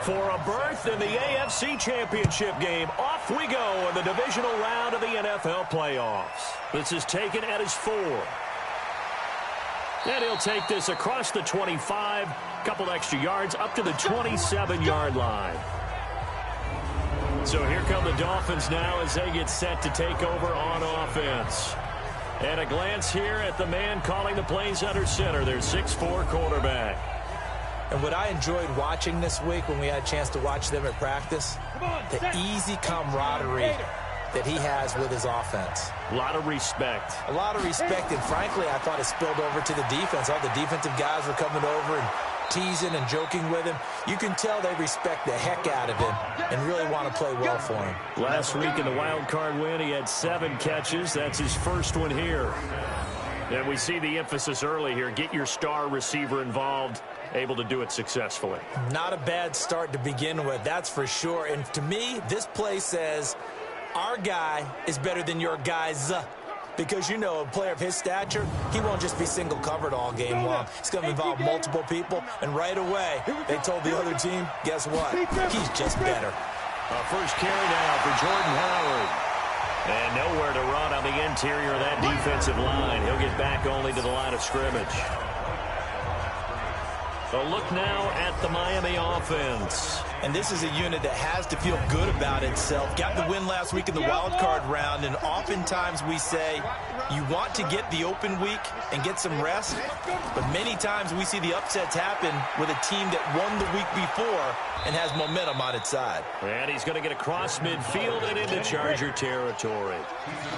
For a berth in the AFC Championship game, off we go in the divisional round of the NFL playoffs. This is taken at his 4. And he'll take this across the 25, couple extra yards up to the 27-yard line. So here come the Dolphins now as they get set to take over on offense. And a glance here at the man calling the plays under center, their 6'4" quarterback. And what I enjoyed watching this week when we had a chance to watch them at practice, the easy camaraderie that he has with his offense. A lot of respect. A lot of respect, and frankly, I thought it spilled over to the defense. All the defensive guys were coming over and teasing and joking with him. You can tell they respect the heck out of him and really want to play well for him. Last week in the wild card win, he had 7 catches. That's his first one here. And we see the emphasis early here. Get your star receiver involved. Able to do it successfully. Not a bad start to begin with, that's for sure. And to me, this play says our guy is better than your guys. Because, you know, a player of his stature, he won't just be single covered all game long. It's going to involve multiple people. And right away, they told the other team, guess what? He's just better. First carry now for Jordan Howard. And nowhere to run on the interior of that defensive line. He'll get back only to the line of scrimmage. A look now at the Miami offense. And this is a unit that has to feel good about itself. Got the win last week in the wild card round, and oftentimes we say you want to get the open week and get some rest, but many times we see the upsets happen with a team that won the week before and has momentum on its side. And he's going to get across midfield and into Charger territory.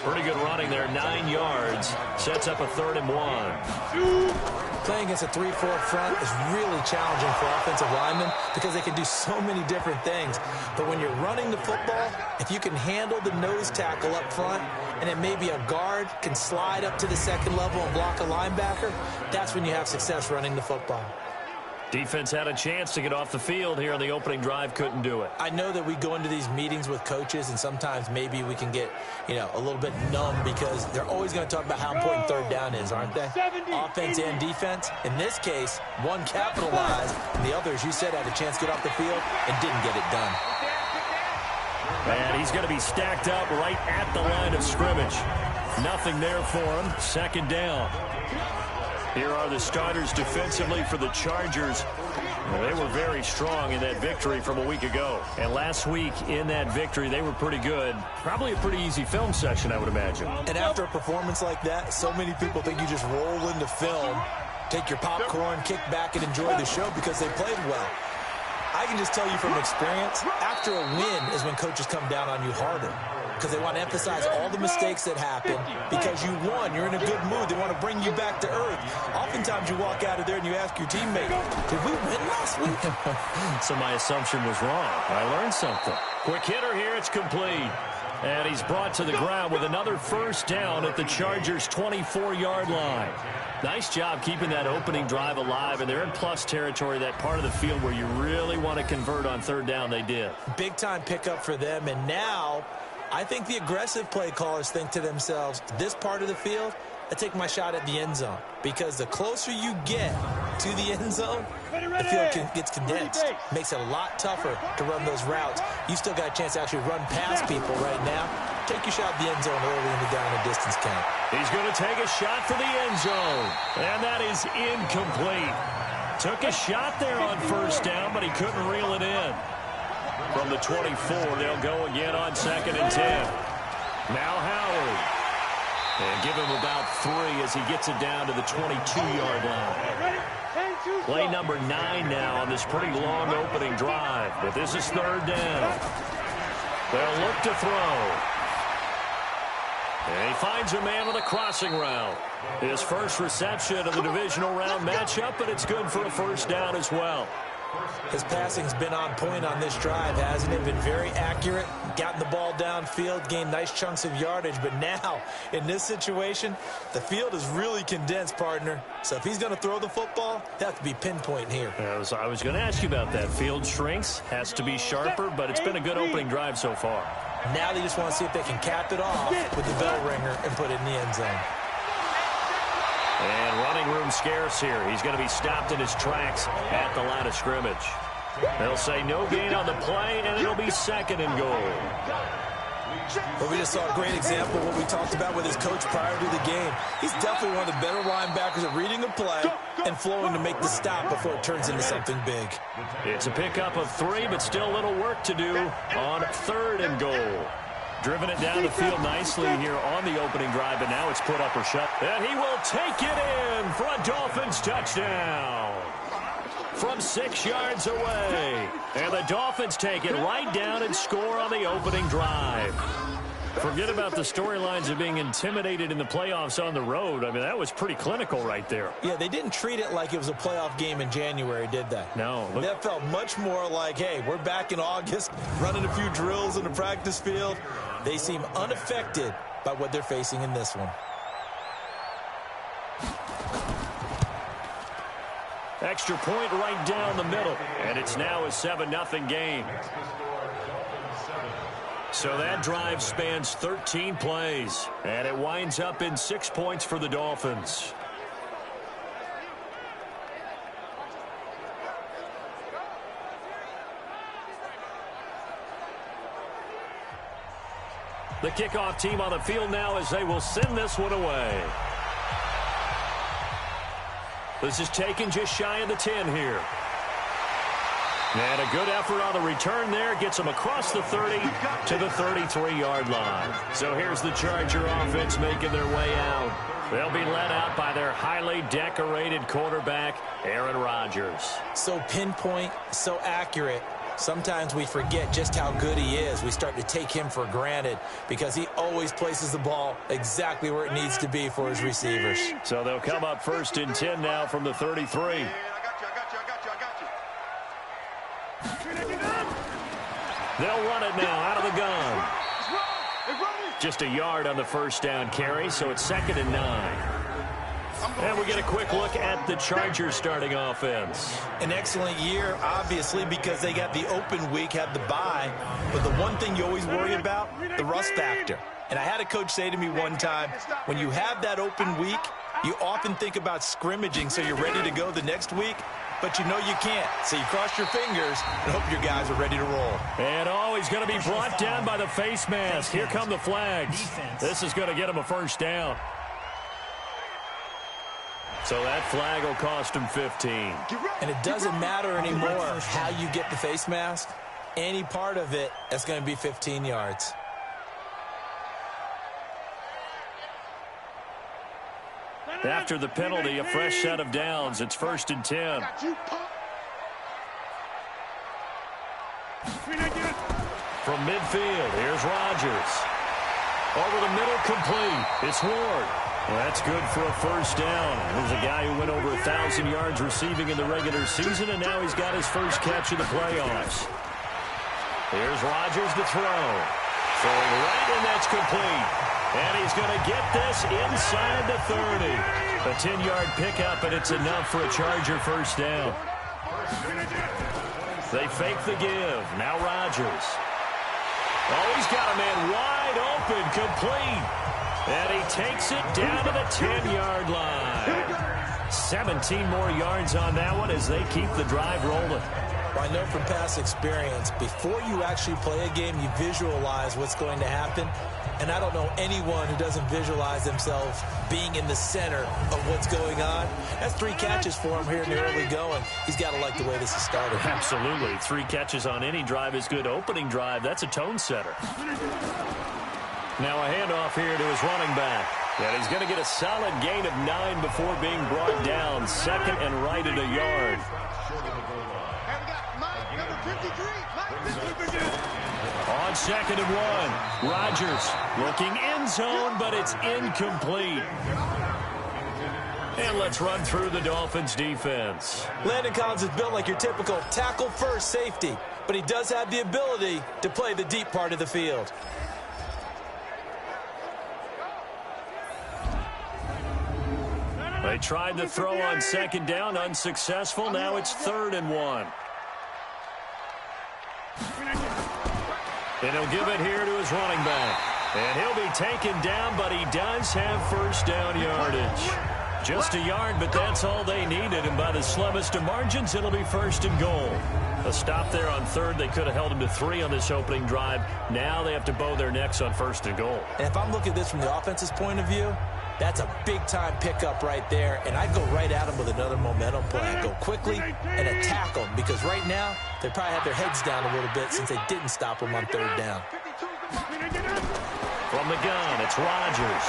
Pretty good running there, 9 yards. Sets up a 3rd and 1. Playing against a 3-4 front is really challenging for offensive linemen because they can do so many different things. But when you're running the football, if you can handle the nose tackle up front and then maybe a guard can slide up to the second level and block a linebacker, that's when you have success running the football. Defense had a chance to get off the field here on the opening drive, couldn't do it. I know that we go into these meetings with coaches, and sometimes maybe we can get, a little bit numb because they're always going to talk about how important 3rd down is, aren't they? Offense and defense. In this case, one capitalized, and the other, as you said, had a chance to get off the field and didn't get it done. And he's going to be stacked up right at the line of scrimmage. Nothing there for him. 2nd down. Here are the starters defensively for the Chargers. Well, they were very strong in that victory from a week ago. And last week in that victory, they were pretty good. Probably a pretty easy film session, I would imagine. And after a performance like that, so many people think you just roll into film, take your popcorn, kick back, and enjoy the show because they played well. I can just tell you from experience, after a win is when coaches come down on you harder because they want to emphasize all the mistakes that happen because you won. You're in a good mood. They want to bring you back to earth. Oftentimes you walk out of there and you ask your teammate, did we win last week? So my assumption was wrong. I learned something. Quick hitter here. It's complete. And he's brought to the ground with another 1st down at the Chargers' 24-yard line. Nice job keeping that opening drive alive, and they're in plus territory, that part of the field where you really want to convert on 3rd down. They did. Big-time pickup for them, and now I think the aggressive play callers think to themselves, this part of the field, I take my shot at the end zone. Because the closer you get to the end zone, the field gets condensed. Makes it a lot tougher to run those routes. You still got a chance to actually run past people right now. Take your shot at the end zone early in the down and distance count. He's going to take a shot for the end zone. And that is incomplete. Took a shot there on 1st down, but he couldn't reel it in. From the 24, they'll go again on 2nd and 10. Now Howard. And give him about 3 as he gets it down to the 22-yard line. Play number 9 now on this pretty long opening drive. But this is 3rd down. They'll look to throw. And he finds a man with a crossing route. His first reception of the divisional round matchup, but it's good for a 1st down as well. His passing's been on point on this drive, hasn't it? Been very accurate, gotten the ball downfield, gained nice chunks of yardage. But now, in this situation, the field is really condensed, partner. So if he's going to throw the football, that has to be pinpoint here. I was going to ask you about that. Field shrinks, has to be sharper, but it's been a good opening drive so far. Now they just want to see if they can cap it off with the bell ringer and put it in the end zone. And running room scarce here. He's going to be stopped in his tracks at the line of scrimmage. They'll say no gain on the play, and it'll be 2nd and goal. Well, we just saw a great example of what we talked about with his coach prior to the game. He's definitely one of the better linebackers at reading the play and flowing to make the stop before it turns into something big. It's a pickup of 3, but still a little work to do on 3rd and goal. Driven it down the field nicely here on the opening drive, and now it's put up or shut. And he will take it in for a Dolphins touchdown from 6 yards away. And the Dolphins take it right down and score on the opening drive. Forget about the storylines of being intimidated in the playoffs on the road. I mean, that was pretty clinical right there. Yeah, they didn't treat it like it was a playoff game in January, did they? No. That felt much more like, hey, we're back in August, running a few drills in the practice field. They seem unaffected by what they're facing in this one. Extra point right down the middle. And it's now a 7-0 game. So that drive spans 13 plays. And it winds up in 6 points for the Dolphins. The kickoff team on the field now as they will send this one away. This is taken just shy of the 10 here. And a good effort on the return there. Gets them across the 30 to the 33-yard line. So here's the Charger offense making their way out. They'll be led out by their highly decorated quarterback, Aaron Rodgers. So pinpoint, so accurate. Sometimes we forget just how good he is. We start to take him for granted because he always places the ball exactly where it needs to be for his receivers. So they'll come up 1st and 10 now from the 33. They'll run it now out of the gun. Just a yard on the 1st down carry, so it's 2nd and 9. And we get a quick look at the Chargers starting offense. An excellent year, obviously, because they got the open week, had the bye. But the one thing you always worry about, the rust factor. And I had a coach say to me one time, when you have that open week, you often think about scrimmaging so you're ready to go the next week. But you know you can't. So you cross your fingers and hope your guys are ready to roll. And he's going to be brought down by the face mask. Here come the flags. This is going to get him a 1st down. So that flag will cost him 15. And it doesn't matter anymore how you get the face mask. Any part of it, that's going to be 15 yards. After the penalty, a fresh set of downs. It's 1st and 10. From midfield, here's Rodgers. Over the middle, complete. It's Ward. Well, that's good for a 1st down. There's a guy who went over 1,000 yards receiving in the regular season, and now he's got his first catch in the playoffs. Here's Rodgers to throw. Throwing right, and that's complete. And he's going to get this inside the 30. A 10-yard pickup, and it's enough for a Charger 1st down. They fake the give. Now Rodgers. Oh, he's got a man wide open, complete. And he takes it down to the 10-yard line. 17 more yards on that one as they keep the drive rolling. Well, I know from past experience, before you actually play a game, you visualize what's going to happen. And I don't know anyone who doesn't visualize themselves being in the center of what's going on. That's 3 catches for him here in the early going. He's got to like the way this is started. Absolutely. 3 catches on any drive is good. Opening drive, that's a tone setter. Now a handoff here to his running back. And he's going to get a solid gain of 9 before being brought down. 2nd and right at a yard. On 2nd and 1, Rodgers looking end zone, but it's incomplete. And let's run through the Dolphins defense. Landon Collins is built like your typical tackle-first safety, but he does have the ability to play the deep part of the field. They tried the throw on 2nd down, unsuccessful. Now it's 3rd and 1. And he'll give it here to his running back. And he'll be taken down, but he does have 1st down yardage. Just a yard, but that's all they needed. And by the slimmest of margins, it'll be 1st and goal. A stop there on 3rd. They could have held them to 3 on this opening drive. Now they have to bow their necks on 1st and goal. And if I'm looking at this from the offense's point of view, that's a big-time pickup right there. And I'd go right at them with another momentum play. I'd go quickly and attack them because right now they probably have their heads down a little bit since they didn't stop them on 3rd down. From the gun, it's Rodgers.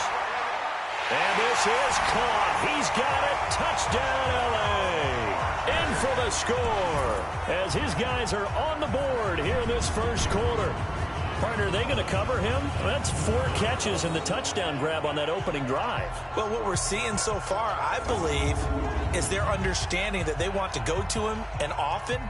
And this is caught. He's got it. Touchdown, L.A. In for the score as his guys are on the board here in this 1st quarter. Partner, are they going to cover him? That's 4 catches and the touchdown grab on that opening drive. Well, what we're seeing so far, I believe, is their understanding that they want to go to him and often,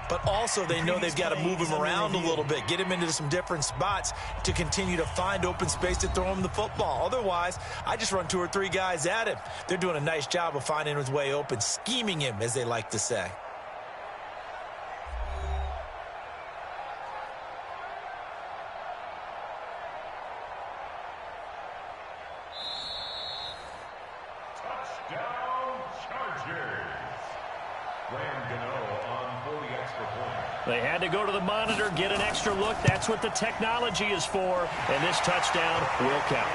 but also they know they've got to move him around a little bit, get him into some different spots to continue to find open space to throw him the football. Otherwise, I just run 2 or 3 guys at him. They're doing a nice job of finding his way open, scheming him, as they like to say. They had to go to the monitor, get an extra look. That's what the technology is for. And this touchdown will count.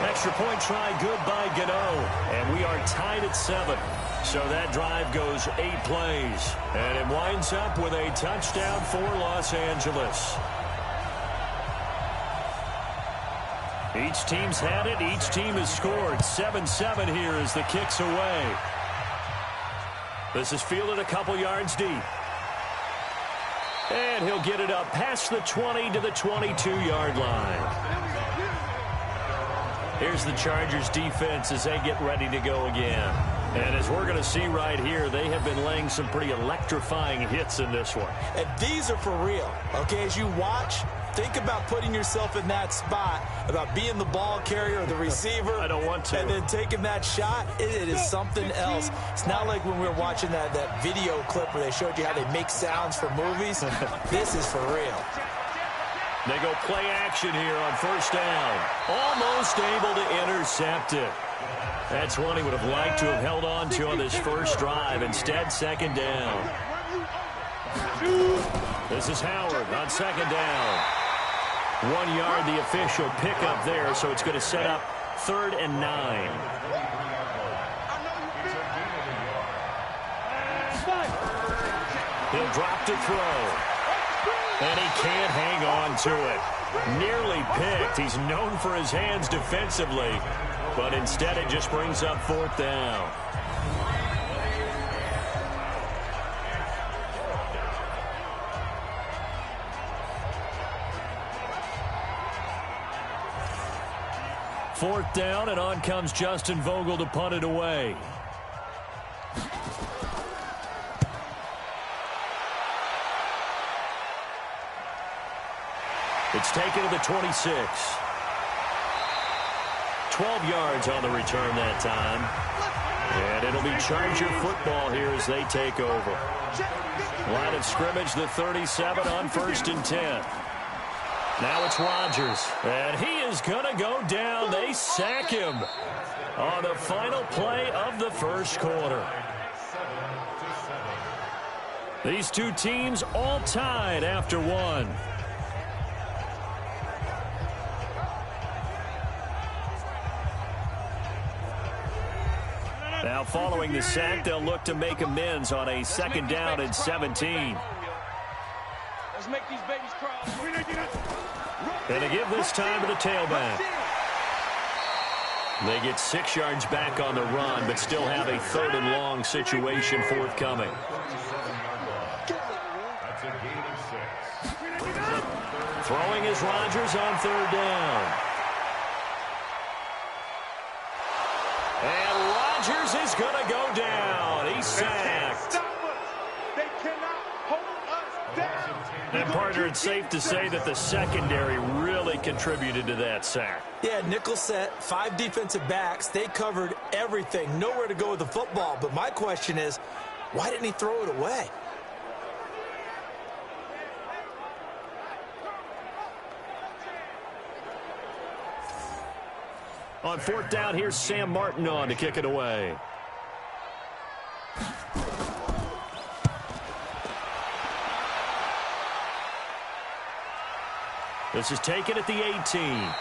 Extra point try, good by Gano. And we are tied at 7. So that drive goes 8 plays. And it winds up with a touchdown for Los Angeles. Each team's had it. Each team has scored. 7-7 here as the kick's away. This is fielded a couple yards deep. And he'll get it up past the 20 to the 22-yard line. Here's the Chargers defense as they get ready to go again. And as we're going to see right here, they have been laying some pretty electrifying hits in this one. And these are for real. Okay, as you watch, think about putting yourself in that spot, about being the ball carrier or the receiver. I don't want to. And then taking that shot, it is something else. It's not like when we were watching that video clip where they showed you how they make sounds for movies. This is for real. They go play action here on 1st down. Almost able to intercept it. That's one he would have liked to have held on to on this first drive. Instead, 2nd down. This is Howard on 2nd down. 1 yard, the official pickup there, so it's going to set up 3rd and 9. He'll drop to throw. And he can't hang on to it. Nearly picked. He's known for his hands defensively, but instead it just brings up 4th down. Fourth down, and on comes Justin Vogel to punt it away. It's taken to the 26. 12 yards on the return that time. And it'll be Charger football here as they take over. Line of scrimmage, the 37 on 1st and 10. Now it's Rodgers, and he is going to go down. They sack him on the final play of the 1st quarter. These two teams all tied after 1. Now following the sack, they'll look to make amends on a 2nd down and 17. Let's make these babies cry. And to give this time to the tailback. They get 6 yards back on the run, but still have a 3rd and long situation forthcoming. Throwing is Rodgers on 3rd down. And Rodgers is going to go down. He's sacked. They cannot hold us down. And, partner, it's safe to say that the secondary really contributed to that sack. Yeah, nickel set, 5 defensive backs. They covered everything. Nowhere to go with the football. But my question is, why didn't he throw it away? On 4th down, here's Sam Martin on to kick it away. This is taken at the 18.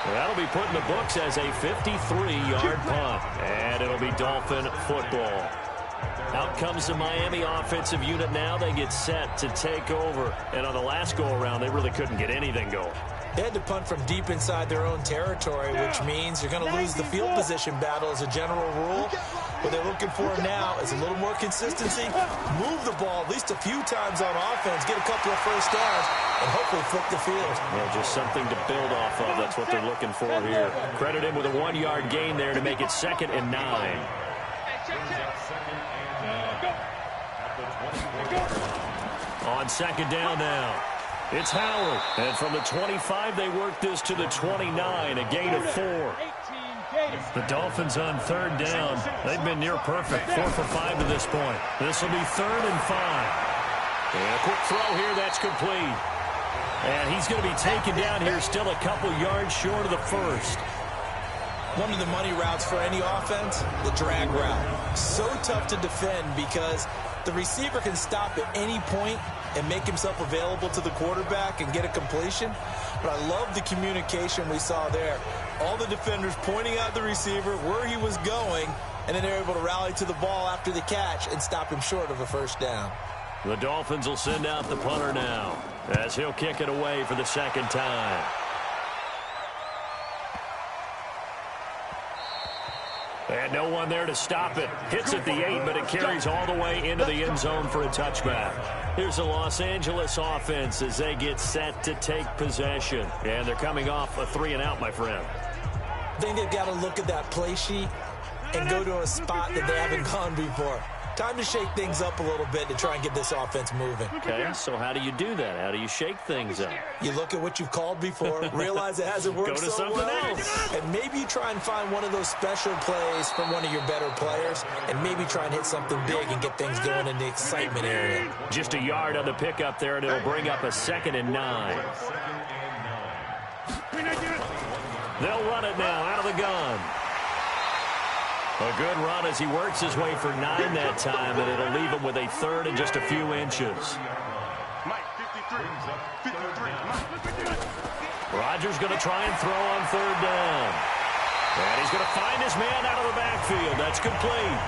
That'll be put in the books as a 53-yard punt. And it'll be Dolphin football. Out comes the Miami offensive unit now. They get set to take over. And on the last go-around, they really couldn't get anything going. They had to punt from deep inside their own territory, which means you're going to lose the field position battle as a general rule. What they're looking for now is a little more consistency, move the ball at least a few times on offense, get a couple of first downs, and hopefully flip the field. Well, just something to build off of. That's what they're looking for here. Credit him with a 1-yard gain there to make it 2nd and 9. On 2nd down now. It's Howard. And from the 25, they work this to the 29, a gain of 4. The Dolphins on 3rd down. They've been near perfect, 4 for 5 to this point. This will be 3rd and 5. And a quick throw here, that's complete. And he's going to be taken down here, still a couple yards short of the first. One of the money routes for any offense, the drag route. So tough to defend because the receiver can stop at any point and make himself available to the quarterback and get a completion. But I love the communication we saw there. All the defenders pointing out the receiver, where he was going, and then they're able to rally to the ball after the catch and stop him short of a first down. The Dolphins will send out the punter now as he'll kick it away for the 2nd time. And no one there to stop it. Hits at the 8, but it carries all the way into the end zone for a touchback. Here's the Los Angeles offense as they get set to take possession. And they're coming off a 3-and-out, my friend. I think they've got to look at that play sheet and go to a spot that they haven't gone before. Time to shake things up a little bit to try and get this offense moving. Okay, so how do you do that? How do you shake things up? You look at what you've called before, realize it hasn't worked Go to so something well, else. and maybe you try and find one of those special plays from one of your better players, and maybe try and hit something big and get things going in the excitement area. Just a yard on the pickup there, and it'll bring up a 2nd and 9. They'll run it now out of the gun. A good run as he works his way for 9 that time, and it'll leave him with a 3rd and just a few inches. Rodgers going to try and throw on 3rd down. And he's going to find his man out of the backfield. That's complete.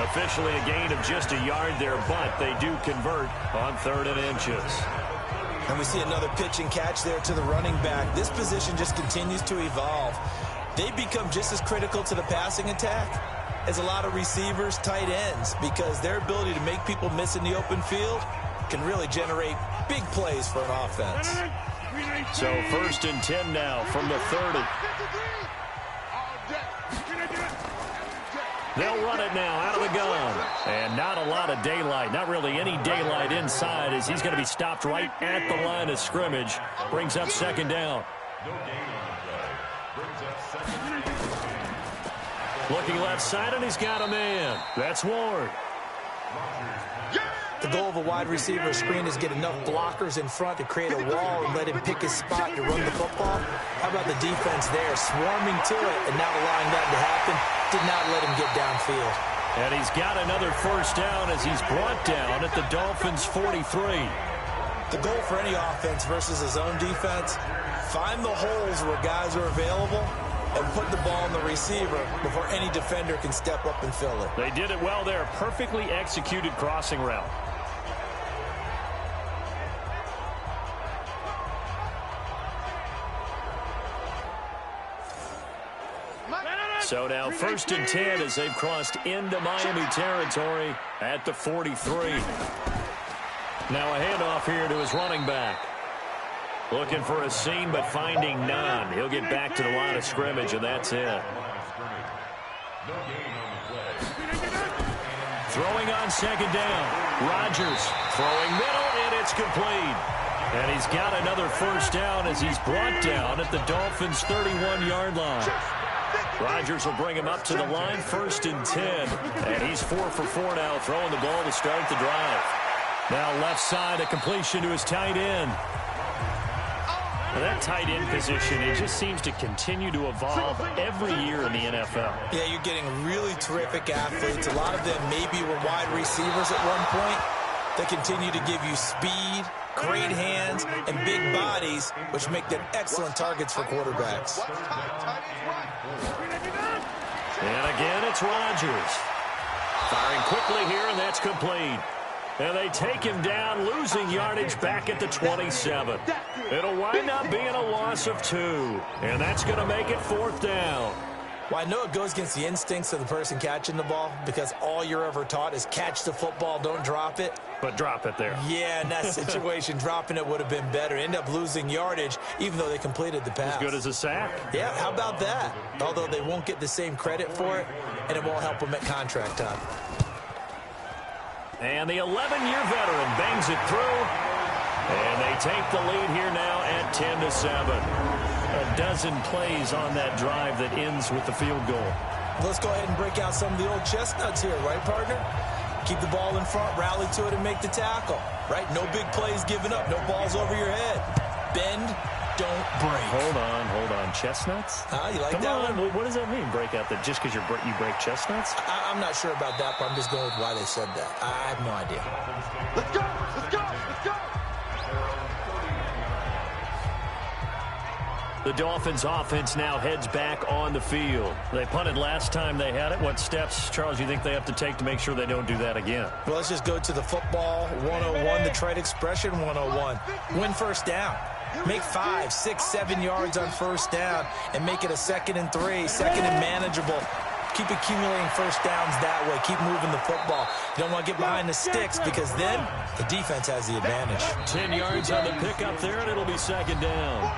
Officially a gain of just a yard there, but they do convert on 3rd and inches. And we see another pitch and catch there to the running back. This position just continues to evolve. They become just as critical to the passing attack as a lot of receivers, tight ends, because their ability to make people miss in the open field can really generate big plays for an offense. So 1st and 10 now from the 30. They'll run it now out of the gun. And not a lot of daylight, not really any daylight inside as he's going to be stopped right at the line of scrimmage. Brings up 2nd down. Looking left side, and he's got a man. That's Ward. The goal of a wide receiver screen is get enough blockers in front to create a wall and let him pick his spot to run the football. How about the defense there, swarming to it and not allowing that to happen? Did not let him get downfield. And he's got another 1st down as he's brought down at the Dolphins' 43. The goal for any offense versus his own defense, find the holes where guys are available and put the ball in the receiver before any defender can step up and fill it. They did it well there. Perfectly executed crossing route. So now 1st and 10 as they've crossed into Miami territory at the 43. Now a handoff here to his running back. Looking for a seam, but finding none. He'll get back to the line of scrimmage, and that's it. Throwing on 2nd down. Rodgers throwing middle, and it's complete. And he's got another 1st down as he's brought down at the Dolphins' 31-yard line. Rodgers will bring him up to the line, 1st and 10. And he's 4 for 4 now, throwing the ball to start the drive. Now left side, a completion to his tight end. Now that tight end position, it just seems to continue to evolve every year in the NFL. Yeah, you're getting really terrific athletes. A lot of them maybe were wide receivers at one point. They continue to give you speed, great hands, and big bodies, which make them excellent targets for quarterbacks. And again, it's Rodgers. Firing quickly here, and that's complete. And they take him down, losing yardage back at the 27. It'll wind up being a loss of 2. And that's going to make it 4th down. Well, I know it goes against the instincts of the person catching the ball because all you're ever taught is catch the football, don't drop it. But drop it there. Yeah, in that situation, dropping it would have been better. End up losing yardage, even though they completed the pass. As good as a sack. Yeah, how about that? Although they won't get the same credit for it, and it won't help them at contract time. And the 11-year veteran bangs it through. And they take the lead here now at 10-7. A dozen plays on that drive that ends with the field goal. Let's go ahead and break out some of the old chestnuts here, right, partner? Keep the ball in front, rally to it, and make the tackle, right? No big plays given up, no balls over your head. Bend, don't break. Hold on. Chestnuts? You like Come that on. one? What does that mean, break out? That just because you break chestnuts? I'm not sure about that, but I'm just going with why they said that. I have no idea. Let's go! Let's go! Let's go! The Dolphins offense now heads back on the field. They punted last time they had it. What steps, Charles, you think they have to take to make sure they don't do that again? Well, let's just go to the football 101, the trade expression 101. Win first down. Make 5, 6, 7 yards on first down and make it a 2nd and 3, 2nd and manageable. Keep accumulating first downs that way. Keep moving the football. You don't want to get behind the sticks because then the defense has the advantage. 10 yards on the pickup there, and it'll be 2nd down.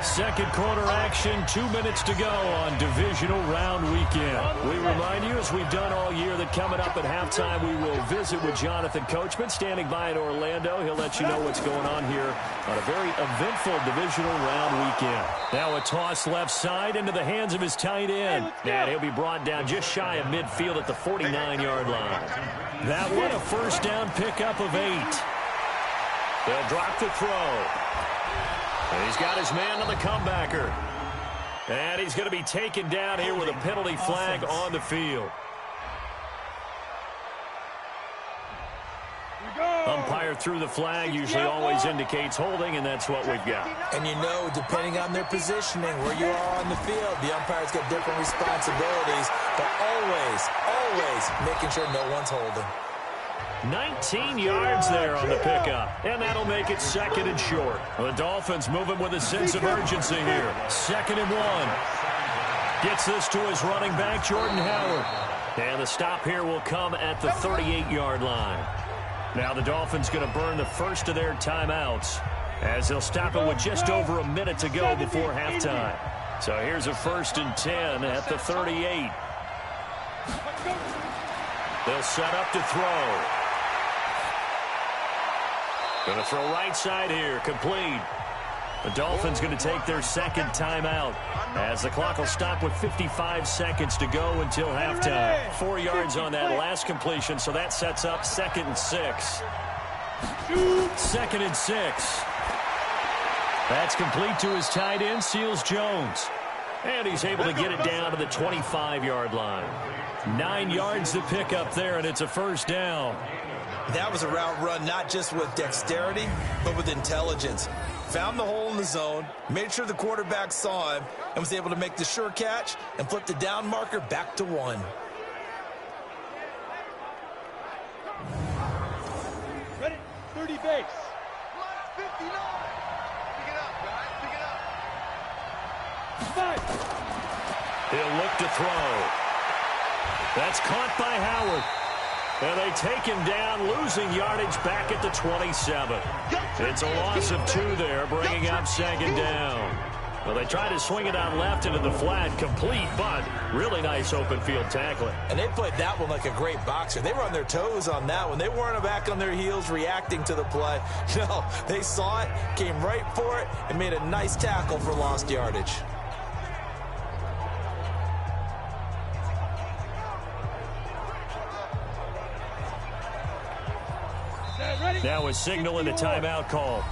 Second quarter action, 2 minutes to go on divisional round weekend. We remind you, as we've done all year, that coming up at halftime, we will visit with Jonathan Coachman, standing by in Orlando. He'll let you know what's going on here on a very eventful divisional round weekend. Now a toss left side into the hands of his tight end. And he'll be brought down just shy of midfield at the 49-yard line. That one, a first down pickup of 8. They'll drop the throw. And he's got his man on the comebacker. And he's going to be taken down here with a penalty flag on the field. Umpire threw the flag, usually always indicates holding, and that's what we've got. And you know, depending on their positioning, where you are on the field, the umpire's got different responsibilities, but always making sure no one's holding. 19 yards there on the pickup, and that'll make it 2nd and short. The Dolphins moving with a sense of urgency here. 2nd and 1. Gets this to his running back, Jordan Howard. And the stop here will come at the 38-yard line. Now the Dolphins going to burn the first of their timeouts as they'll stop it with just over a minute to go before halftime. So here's a 1st and 10 at the 38. They'll set up to throw. Going to throw right side here, complete. The Dolphins going to take their 2nd timeout as the clock will stop with 55 seconds to go until halftime. 4 yards on that last completion, so that sets up 2nd and 6. 2nd and 6. That's complete to his tight end, Seals Jones. And he's able to get it down to the 25-yard line. 9 yards to pick up there, and it's a first down. That was a route run not just with dexterity, but with intelligence. Found the hole in the zone, made sure the quarterback saw him, and was able to make the sure catch and flip the down marker back to 1. Ready? 30 base. 59. Pick it up, guys. Pick it up. 5. He'll look to throw. That's caught by Howard. And they take him down, losing yardage back at the 27. It's a loss of 2 there, bringing up 2nd down. Well, they try to swing it out left into the flat, complete, but really nice open field tackling. And they played that one like a great boxer. They were on their toes on that one. They weren't back on their heels reacting to the play. No, they saw it, came right for it, and made a nice tackle for lost yardage. Now a signal and a timeout call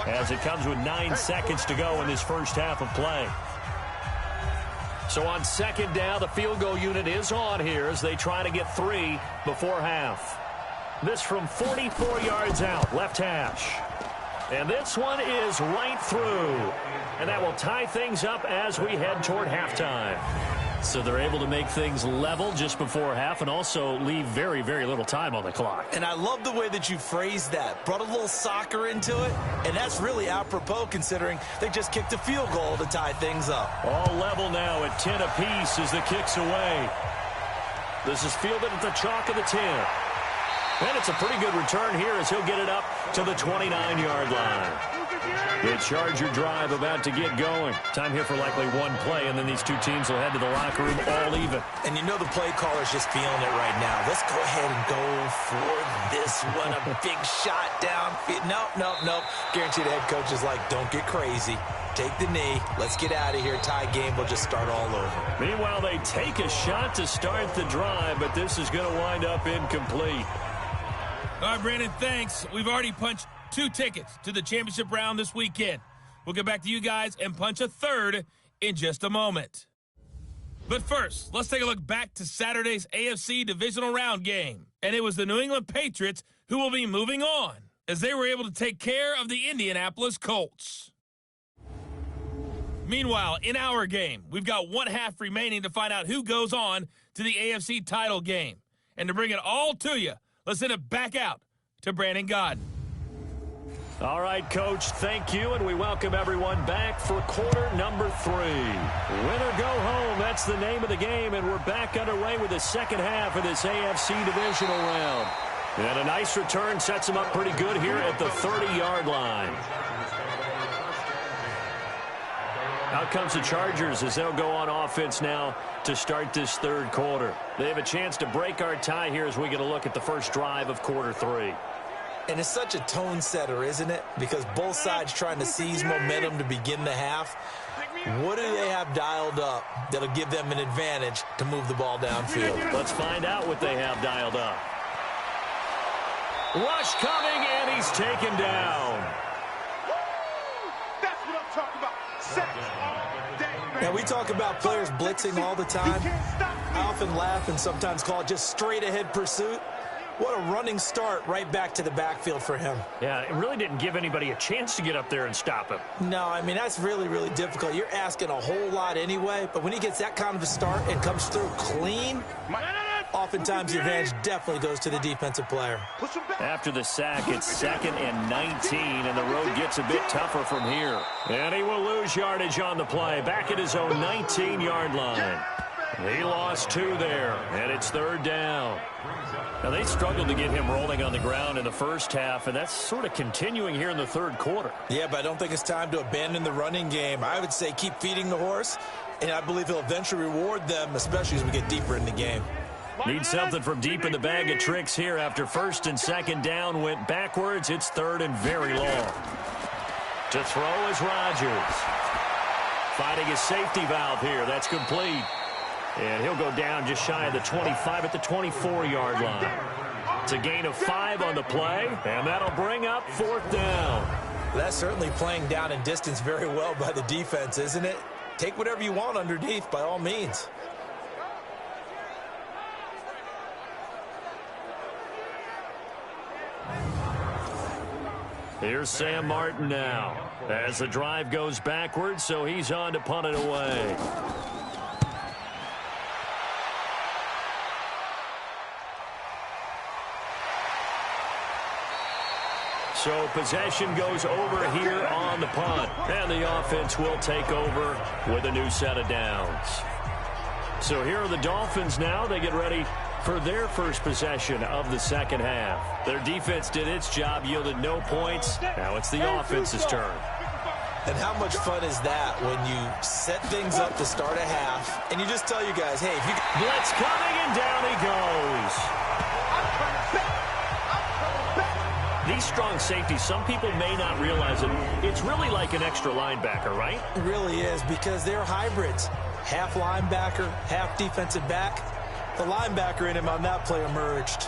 as it comes with 9 seconds to go in this first half of play. So on 2nd down, the field goal unit is on here as they try to get 3 before half. This from 44 yards out, left hash. And this one is right through. And that will tie things up as we head toward halftime. So they're able to make things level just before half and also leave very, very little time on the clock. And I love the way that you phrased that. Brought a little soccer into it, and that's really apropos considering they just kicked a field goal to tie things up. All level now at 10 apiece as the kick's away. This is fielded at the chalk of the 10. And it's a pretty good return here as he'll get it up to the 29-yard line. The Charger drive about to get going. Time here for likely one play, and then these two teams will head to the locker room all even. And you know the play caller's just feeling it right now. Let's go ahead and go for this one. A big shot downfield. Nope. Guarantee the head coach is like, don't get crazy. Take the knee. Let's get out of here. Tie game. We'll just start all over. Meanwhile, they take a shot to start the drive, but this is going to wind up incomplete. All right, Brandon, thanks. We've already punched 2 tickets to the championship round this weekend. We'll get back to you guys and punch a third in just a moment. But first, let's take a look back to Saturday's AFC divisional round game. And it was the New England Patriots who will be moving on as they were able to take care of the Indianapolis Colts. Meanwhile, in our game, we've got 1 half remaining to find out who goes on to the AFC title game. And to bring it all to you, let's send it back out to Brandon Godden. All right, Coach, thank you, and we welcome everyone back for quarter number 3. Win or go home, that's the name of the game, and we're back underway with the second half of this AFC divisional round. And a nice return sets them up pretty good here at the 30-yard line. Out comes the Chargers as they'll go on offense now to start this third quarter. They have a chance to break our tie here as we get a look at the first drive of quarter 3. And it's such a tone setter, isn't it? Because both sides trying to seize momentum to begin the half. What do they have dialed up that'll give them an advantage to move the ball downfield? Let's find out what they have dialed up. Rush coming, and he's taken down. That's what I'm talking about. Now, we talk about players blitzing all the time. I often laugh and sometimes call it just straight-ahead pursuit. What a running start right back to the backfield for him. Yeah, it really didn't give anybody a chance to get up there and stop him. No, I mean, that's really, really difficult. You're asking a whole lot anyway, but when he gets that kind of a start and comes through clean, oftentimes the advantage definitely goes to the defensive player. After the sack, it's 2nd and 19, and the road gets a bit tougher from here. And he will lose yardage on the play, back at his own 19-yard line. He lost 2 there, and it's 3rd down. Now, they struggled to get him rolling on the ground in the first half, and that's sort of continuing here in the third quarter. Yeah, but I don't think it's time to abandon the running game. I would say keep feeding the horse, and I believe he'll eventually reward them, especially as we get deeper in the game. Need something from deep in the bag of tricks here after 1st and 2nd down went backwards. It's 3rd and very long. To throw is Rodgers. Finding his safety valve here. That's complete. And he'll go down just shy of the 25 at the 24-yard line. It's a gain of 5 on the play, and that'll bring up 4th down. That's certainly playing down and distance very well by the defense, isn't it? Take whatever you want underneath by all means. Here's Sam Martin now as the drive goes backwards, so he's on to punt it away. So possession goes over here on the punt, and the offense will take over with a new set of downs. So here are the Dolphins now. They get ready for their first possession of the second half. Their defense did its job, yielded no points. Now it's the offense's turn. And how much fun is that when you set things up to start a half, and you just tell you guys, hey, if you... Blitz coming, and down he goes. These strong safeties, some people may not realize it. It's really like an extra linebacker, right? It really is, because they're hybrids. Half linebacker, half defensive back. The linebacker in him on that play emerged.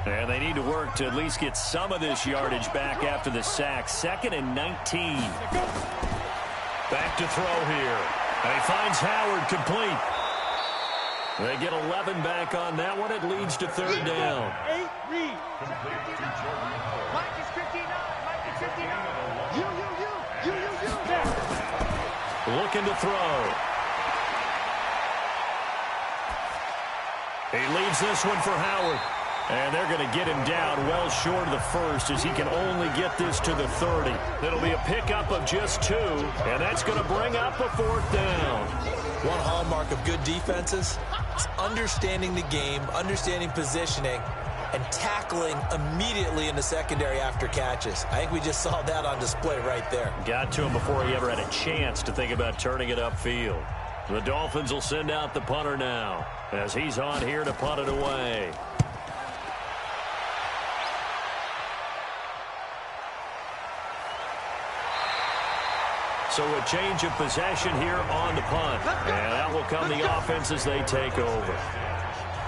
And they need to work to at least get some of this yardage back after the sack. 2nd and 19. Back to throw here. And he finds Howard complete. They get 11 back on that one. It leads to third down. 8 read. Mike is 59. Mike is 59. You. Looking to throw. He leads this one for Howard. And they're going to get him down well short of the first as he can only get this to the 30. It'll be a pickup of just 2, and that's going to bring up a fourth down. One hallmark of good defenses is understanding the game, understanding positioning, and tackling immediately in the secondary after catches. I think we just saw that on display right there. Got to him before he ever had a chance to think about turning it upfield. The Dolphins will send out the punter now as he's on here to punt it away. So a change of possession here on the punt. And that will come the offense as they take over.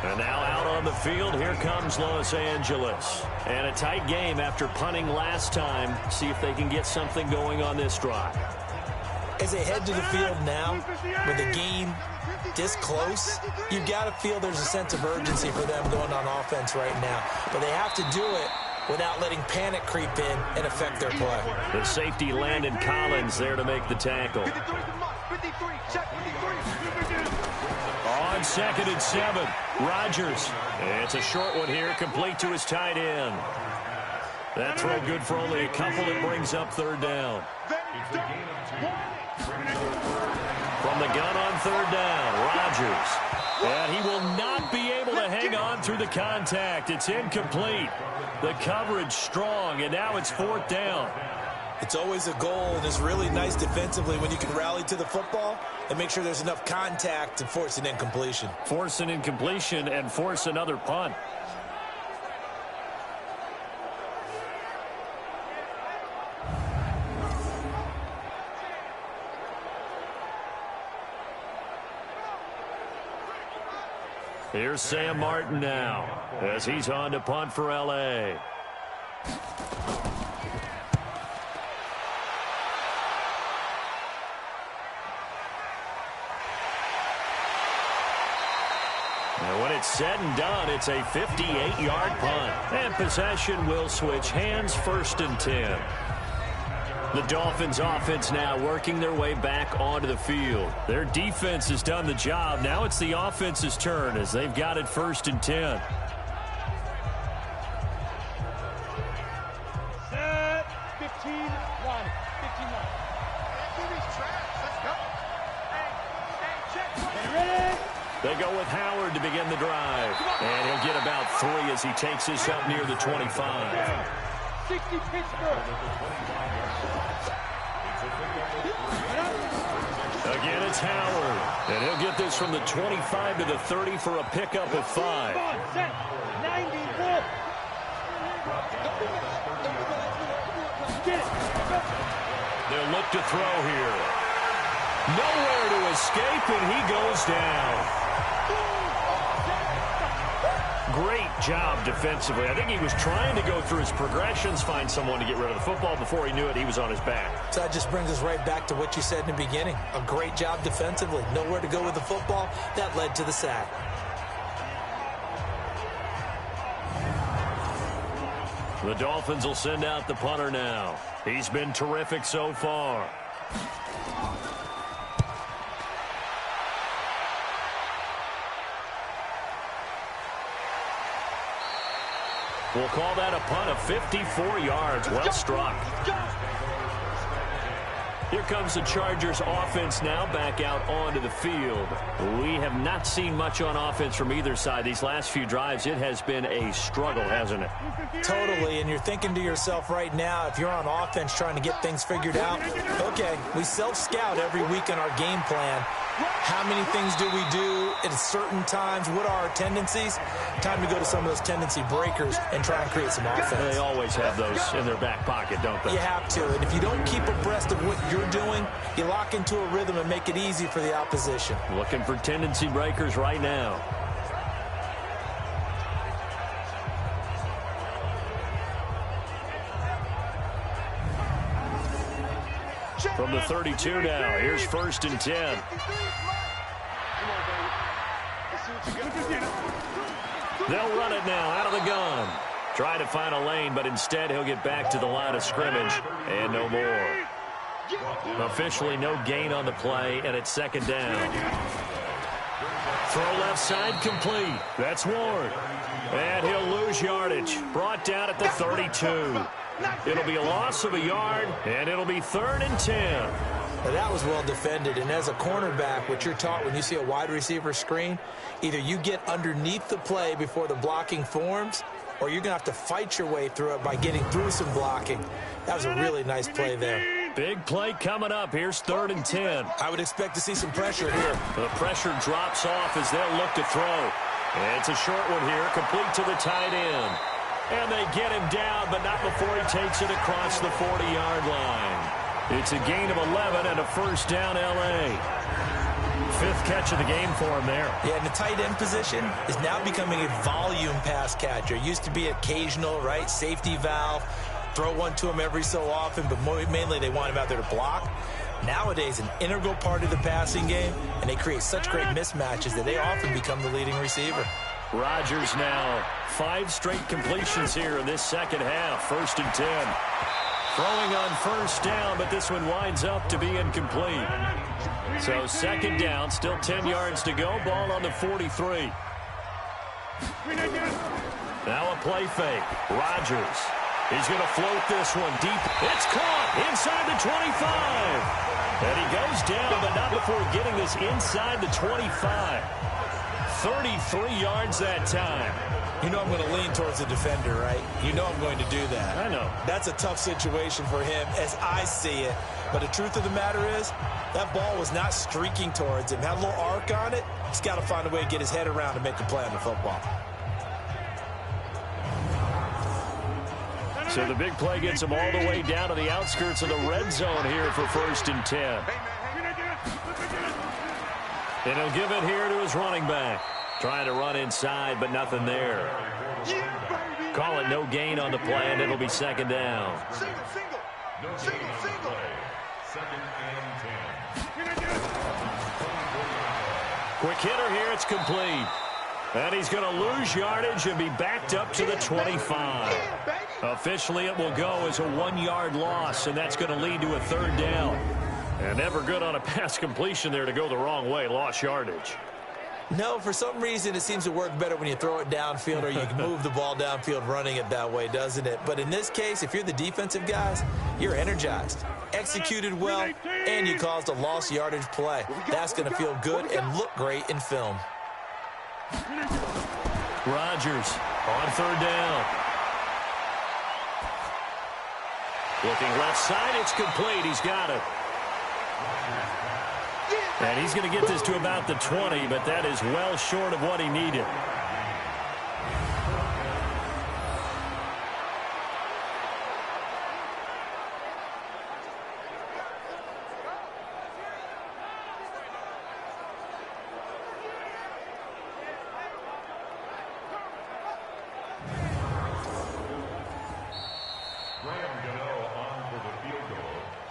And now out on the field, here comes Los Angeles. And a tight game after punting last time. See if they can get something going on this drive. As they head to the field now, with the game this close, you've got to feel there's a sense of urgency for them going on offense right now. But they have to do it without letting panic creep in and affect their play. The safety Landon Collins there to make the tackle. On 2nd and 7, Rodgers. It's a short one here, complete to his tight end. That throw good for only a couple. It brings up third down. From the gun on third down, Rodgers. And he will not be able to hang on through the contact. It's incomplete. The coverage strong, and now it's fourth down. It's always a goal, and it's really nice defensively when you can rally to the football and make sure there's enough contact to force an incompletion. Force an incompletion and force another punt. Here's Sam Martin now as he's on to punt for L.A. And when it's said and done, it's a 58-yard punt. And possession will switch hands, 1st and 10. The Dolphins offense now working their way back onto the field. Their defense has done the job. Now it's the offense's turn as they've got it 1st and 10. Set. 15-1. 15-1. Let's go. Hey, ready? They go with Howard to begin the drive. And he'll get about 3 as he takes this up near the 25. 60 Pittsburgh. Again, it's Howard. And he'll get this from the 25 to the 30 for a pickup of 5. 91. Get it. They'll look to throw here. Nowhere to escape, and he goes down. Great job defensively. I think he was trying to go through his progressions, find someone to get rid of the football. Before he knew it, he was on his back. So that just brings us right back to what you said in the beginning. A great job defensively. Nowhere to go with the football. That led to the sack. The Dolphins will send out the punter now. He's been terrific so far. We'll call that a punt of 54 yards. Well struck. Here comes the Chargers offense now back out onto the field. We have not seen much on offense from either side. These last few drives, it has been a struggle, hasn't it? Totally, and you're thinking to yourself right now, if you're on offense trying to get things figured out, okay, we self-scout every week in our game plan. How many things do we do at certain times? What are our tendencies? Time to go to some of those tendency breakers and try and create some offense. They always have those in their back pocket, don't they? You have to, and if you don't keep abreast of what you're doing, you lock into a rhythm and make it easy for the opposition. Looking for tendency breakers right now. From the 32 now, here's 1st and 10. They'll run it now out of the gun. Try to find a lane, but instead he'll get back to the line of scrimmage and no more. Officially no gain on the play, and it's second down. Throw left side complete. That's Ward. And he'll lose yardage. Brought down at the 32. It'll be a loss of a yard, and it'll be 3rd and 10. Now that was well defended, and as a cornerback, what you're taught when you see a wide receiver screen, either you get underneath the play before the blocking forms, or you're going to have to fight your way through it by getting through some blocking. That was a really nice play there. Big play coming up. Here's 3rd and 10. I would expect to see some pressure here. The pressure drops off as they'll look to throw. And it's a short one here, complete to the tight end. And they get him down, but not before he takes it across the 40-yard line. It's a gain of 11 and a first down, L.A. 5th catch of the game for him there. Yeah, and the tight end position is now becoming a volume pass catcher. Used to be occasional, right, safety valve. Throw one to him every so often, but mainly they want him out there to block. Nowadays, an integral part of the passing game, and they create such great mismatches that they often become the leading receiver. Rodgers now 5 straight completions here in this second half. 1st and 10. Throwing on first down, but this one winds up to be incomplete. So second down, still 10 yards to go. Ball on the 43. Now a play fake. Rodgers. He's going to float this one deep. It's caught inside the 25. And he goes down, but not before getting this inside the 25. 33 yards that time. You know I'm going to lean towards the defender, right? You know I'm going to do that. I know. That's a tough situation for him as I see it. But the truth of the matter is, that ball was not streaking towards him. Had a little arc on it. He's got to find a way to get his head around and make a play on the football. So the big play gets him all the way down to the outskirts of the red zone here for 1st and 10. And he'll give it here to his running back. Trying to run inside, but nothing there. Call it no gain on the play, and it'll be second down. Single. Second and 10. Quick hitter here, it's complete. And he's going to lose yardage and be backed up to the 25. Officially, it will go as a 1-yard loss, and that's going to lead to a 3rd down. And never good on a pass completion there to go the wrong way. Lost yardage. No, for some reason, it seems to work better when you throw it downfield or you can move the ball downfield running it that way, doesn't it? But in this case, if you're the defensive guys, you're energized, executed well, and you caused a lost yardage play. That's going to feel good and look great in film. Rodgers on 3rd down. Looking left side, it's complete. He's got it. And he's going to get this to about the 20, but that is well short of what he needed.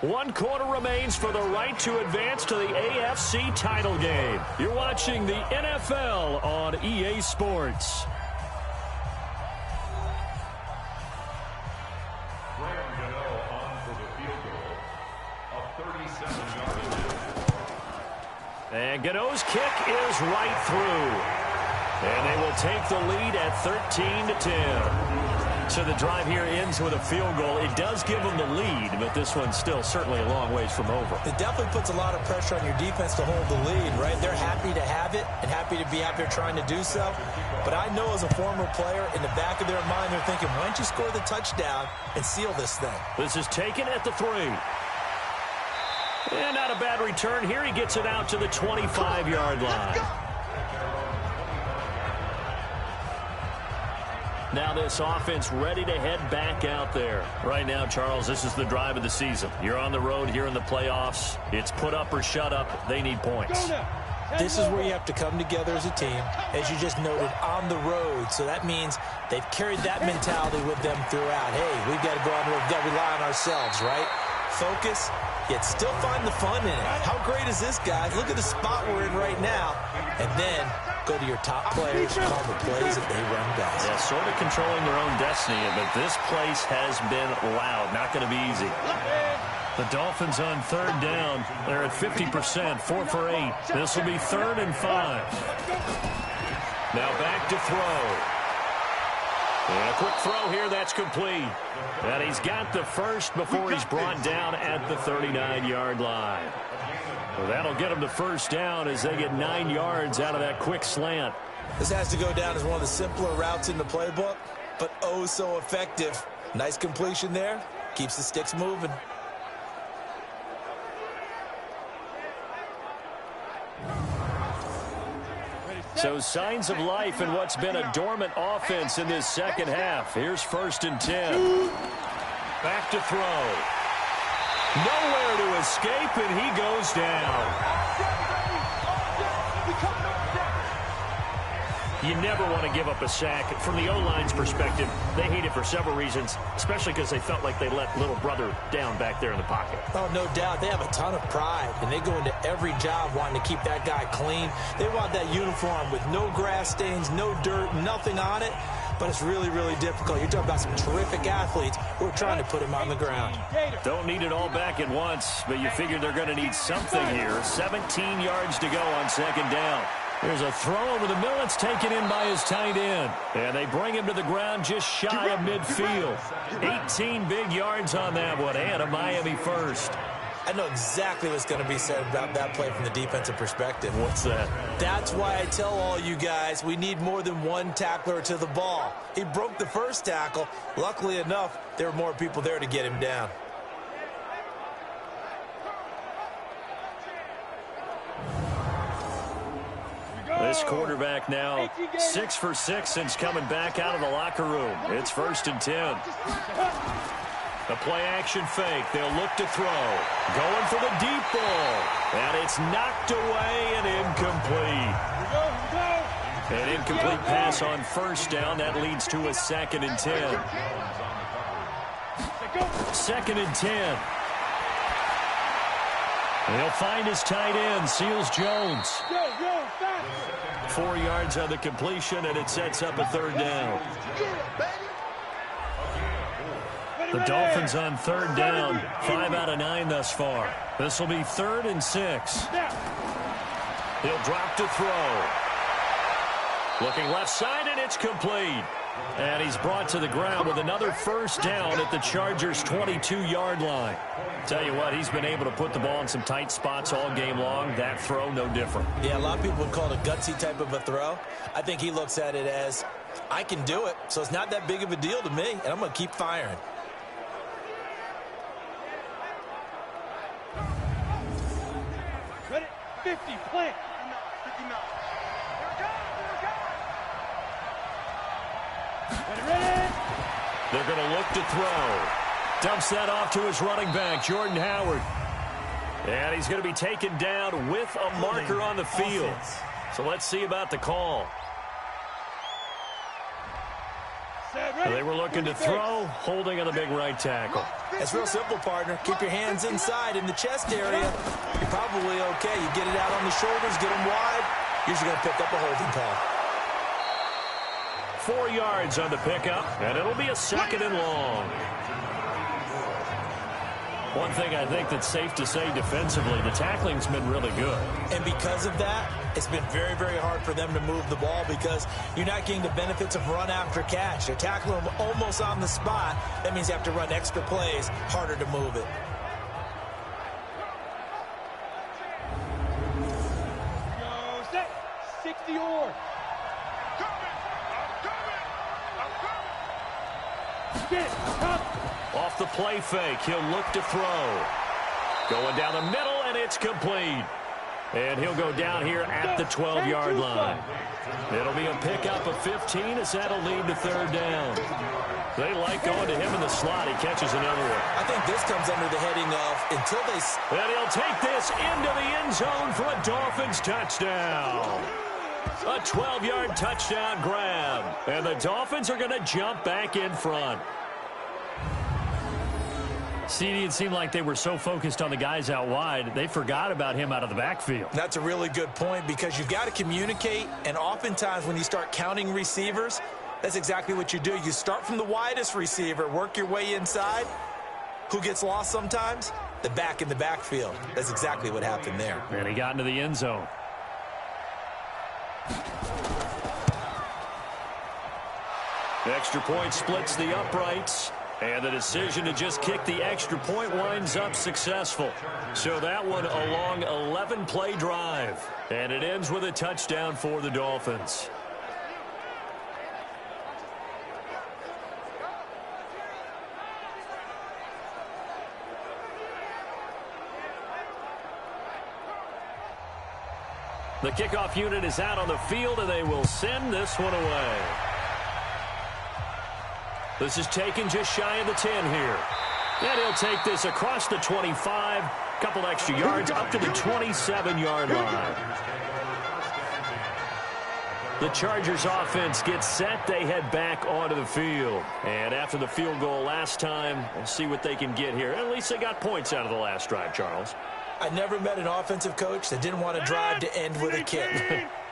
One quarter remains for the right to advance to the AFC title game. You're watching the NFL on EA Sports. And Gano's kick is right through. And they will take the lead at 13-10. So the drive here ends with a field goal. It does give them the lead, but this one's still certainly a long ways from over. It definitely puts a lot of pressure on your defense to hold the lead, right? They're happy to have it and happy to be out there trying to do so. But I know as a former player, in the back of their mind, they're thinking, why don't you score the touchdown and seal this thing? This is taken at the 3. And not a bad return here. He gets it out to the 25-yard line. Now this offense ready to head back out there. Right now, Charles, this is the drive of the season. You're on the road here in the playoffs. It's put up or shut up. They need points. This is where you have to come together as a team, as you just noted, on the road. So that means they've carried that mentality with them throughout. Hey, we've got to go on the road. We've got to rely on ourselves, right? focus, yet still find the fun in it. How great is this, guys? Look at the spot we're in right now. And then go to your top players, call the plays that they run best. Yeah, sort of controlling their own destiny, but this place has been loud. Not going to be easy. The Dolphins on third down. They're at 50%, 4 for 8. This will be 3rd and 5. Now back to throw. And a quick throw here, that's complete. And he's got the first before he's brought down at the 39-yard line. Well, that'll get him to first down as they get 9 yards out of that quick slant. This has to go down as one of the simpler routes in the playbook, but oh so effective. Nice completion there. Keeps the sticks moving. So signs of life in what's been a dormant offense in this second half. Here's 1st and 10. Back to throw. Nowhere to escape, and he goes down. You never want to give up a sack. From the O-line's perspective, they hate it for several reasons, especially because they felt like they let little brother down back there in the pocket. Oh, no doubt. They have a ton of pride, and they go into every job wanting to keep that guy clean. They want that uniform with no grass stains, no dirt, nothing on it. But it's really, really difficult. You're talking about some terrific athletes who are trying to put him on the ground. Don't need it all back at once, but you figure they're going to need something here. 17 yards to go on 2nd down. There's a throw over the middle. It's taken in by his tight end. And they bring him to the ground just shy of midfield. 18 big yards on that one, and a Miami first. I know exactly what's going to be said about that play from the defensive perspective. What's that? That's why I tell all you guys we need more than one tackler to the ball. He broke the first tackle. Luckily enough, there were more people there to get him down. This quarterback now 6 for 6 since coming back out of the locker room. It's 1st and 10. The play-action fake. They'll look to throw. Going for the deep ball. And it's knocked away and incomplete. An incomplete pass on 1st down. That leads to a 2nd and 10. 2nd and 10. And he'll find his tight end, Seals Jones. 4 yards on the completion, and it sets up a 3rd down. The Dolphins on 3rd down, 5 out of 9 thus far. This will be 3rd and 6. He'll drop to throw. Looking left side, and it's complete. And he's brought to the ground with another 1st down at the Chargers' 22-yard line. Tell you what, he's been able to put the ball in some tight spots all game long. That throw, no different. Yeah, a lot of people would call it a gutsy type of a throw. I think he looks at it as, I can do it, so it's not that big of a deal to me, and I'm going to keep firing. Ready? 50, plant. 59. Ready? They're going to look to throw. Dumps that off to his running back, Jordan Howard. And he's going to be taken down with a marker on the field. So let's see about the call. They were looking to throw, holding on the big right tackle. It's real simple, partner. Keep your hands inside in the chest area. You're probably okay. You get it out on the shoulders, get them wide. You're just going to pick up a holding call. 4 yards on the pickup, and it'll be a 2nd and long. One thing I think that's safe to say defensively, the tackling's been really good. And because of that, it's been very, very hard for them to move the ball because you're not getting the benefits of run after catch. They're tackling them almost on the spot. That means you have to run extra plays, harder to move it. Go set. 60 or. Off the play fake, he'll look to throw. Going down the middle, and it's complete. And he'll go down here at the 12-yard line. It'll be a pickup of 15 as that'll lead to 3rd down. They like going to him in the slot. He catches another one. I think this comes under the heading of until they... And he'll take this into the end zone for a Dolphins touchdown. A 12-yard touchdown grab. And the Dolphins are going to jump back in front. CD, it seemed like they were so focused on the guys out wide, they forgot about him out of the backfield. That's a really good point because you've got to communicate, and oftentimes when you start counting receivers, that's exactly what you do. You start from the widest receiver, work your way inside. Who gets lost sometimes? The back in the backfield. That's exactly what happened there. And he got into the end zone. The extra point splits the uprights. And the decision to just kick the extra point winds up successful. So that one a long 11-play drive. And it ends with a touchdown for the Dolphins. The kickoff unit is out on the field, and they will send this one away. This is taken just shy of the 10 here. And he'll take this across the 25, couple extra yards up to the 27-yard line. The Chargers offense gets set. They head back onto the field. And after the field goal last time, we'll see what they can get here. At least they got points out of the last drive, Charles. I never met an offensive coach that didn't want to drive to end with a kick.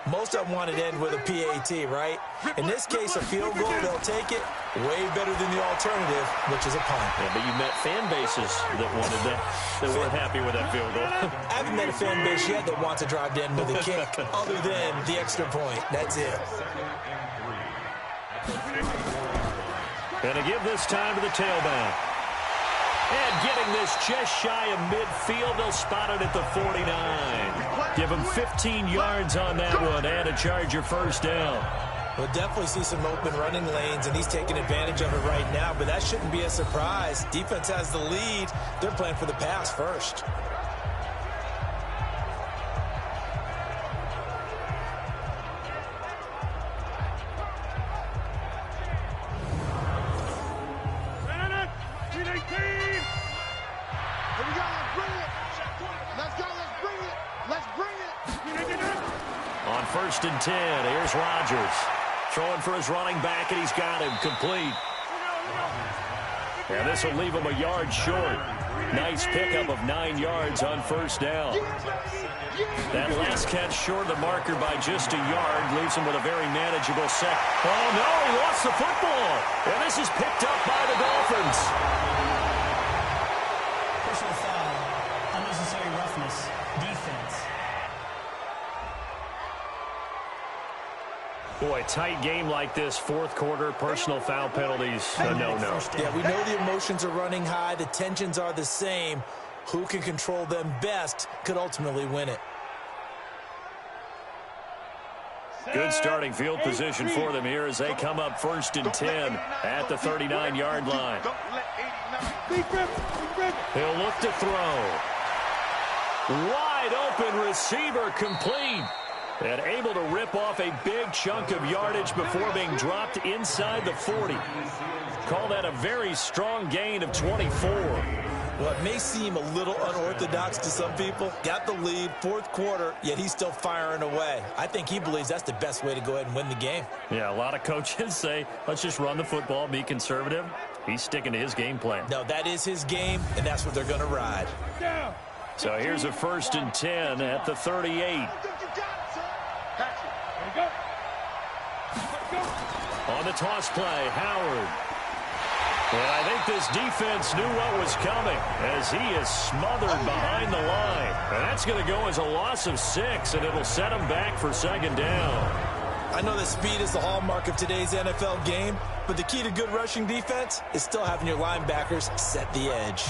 Most of them wanted to end with a PAT, right? In this case, a field goal, they'll take it. Way better than the alternative, which is a punt. Yeah, but you met fan bases that wanted that, that weren't happy with that field goal. I haven't met a fan base yet that wants to drive to end with a kick, other than the extra point. That's it. And to give this time to the tailback. And getting this just shy of midfield, they'll spot it at the 49. Give him 15 yards on that one and a Charger first down. We'll definitely see some open running lanes, and he's taking advantage of it right now, but that shouldn't be a surprise. Defense has the lead. They're playing for the pass first. First and 10. Here's Rodgers. Throwing for his running back, and he's got him complete. And this will leave him a yard short. Nice pickup of 9 yards on first down. That last catch short of the marker by just a yard leaves him with a very manageable set. Oh, no, he lost the football. And this is picked up by the Dolphins. Personal foul, unnecessary roughness, defense. Boy, tight game like this, fourth quarter, personal foul penalties, no. Yeah, we know the emotions are running high. The tensions are the same. Who can control them best could ultimately win it. Good starting field position for them here as they come up first and 10 at the 39-yard line. He'll look to throw. Wide open receiver complete. And able to rip off a big chunk of yardage before being dropped inside the 40. Call that a very strong gain of 24. Well, it may seem a little unorthodox to some people. Got the lead, fourth quarter, yet he's still firing away. I think he believes that's the best way to go ahead and win the game. Yeah, a lot of coaches say, let's just run the football, be conservative. He's sticking to his game plan. No, that is his game, and that's what they're going to ride. So here's a first and 10 at the 38. On the toss play, Howard. And I think this defense knew what was coming as he is smothered behind the line. And that's going to go as a loss of 6, and it'll set him back for second down. I know that speed is the hallmark of today's NFL game, but the key to good rushing defense is still having your linebackers set the edge.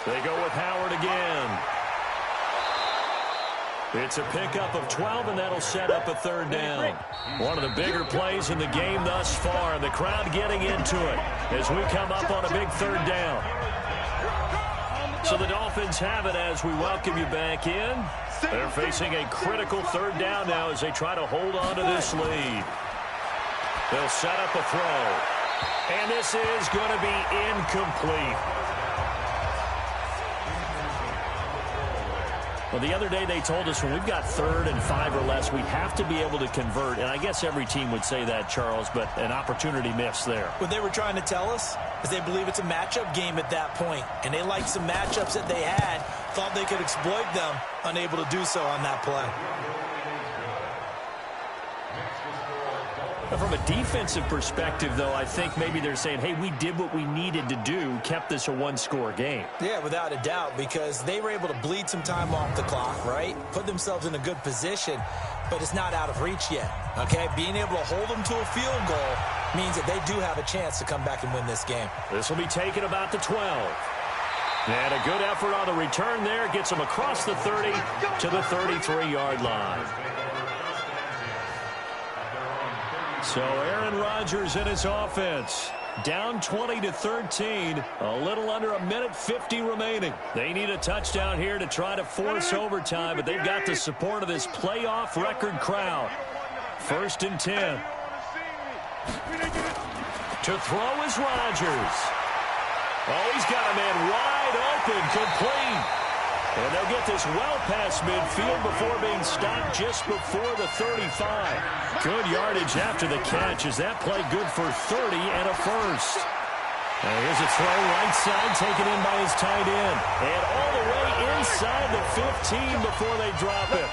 They go with Howard again. It's a pickup of 12, and that'll set up a third down. One of the bigger plays in the game thus far. The crowd getting into it as we come up on a big third down. So the Dolphins have it as we welcome you back in. They're facing a critical third down now as they try to hold on to this lead. They'll set up a throw. And this is going to be incomplete. Well, the other day they told us when we've got 3rd and 5 or less, we have to be able to convert. And I guess every team would say that, Charles, but an opportunity missed there. What they were trying to tell us is they believe it's a matchup game at that point. And they liked some matchups that they had, thought they could exploit them, unable to do so on that play. From a defensive perspective, though, I think maybe they're saying, hey, we did what we needed to do, kept this a one-score game. Yeah, without a doubt, because they were able to bleed some time off the clock, right? Put themselves in a good position, but it's not out of reach yet, okay? Being able to hold them to a field goal means that they do have a chance to come back and win this game. This will be taken about the 12. And a good effort on the return there. Gets them across the 30 to the 33-yard line. So Aaron Rodgers and his offense down 20-13, a little under 1:50 remaining. They need a touchdown here to try to force overtime, but they've got the support of this playoff record crowd. 1st and 10. To throw is Rodgers. Oh, he's got a man wide open, complete. And they'll get this well past midfield before being stopped just before the 35. Good yardage after the catch. Is that play good for 30 and a first? Now here's a throw right side taken in by his tight end. And all the way inside the 15 before they drop it.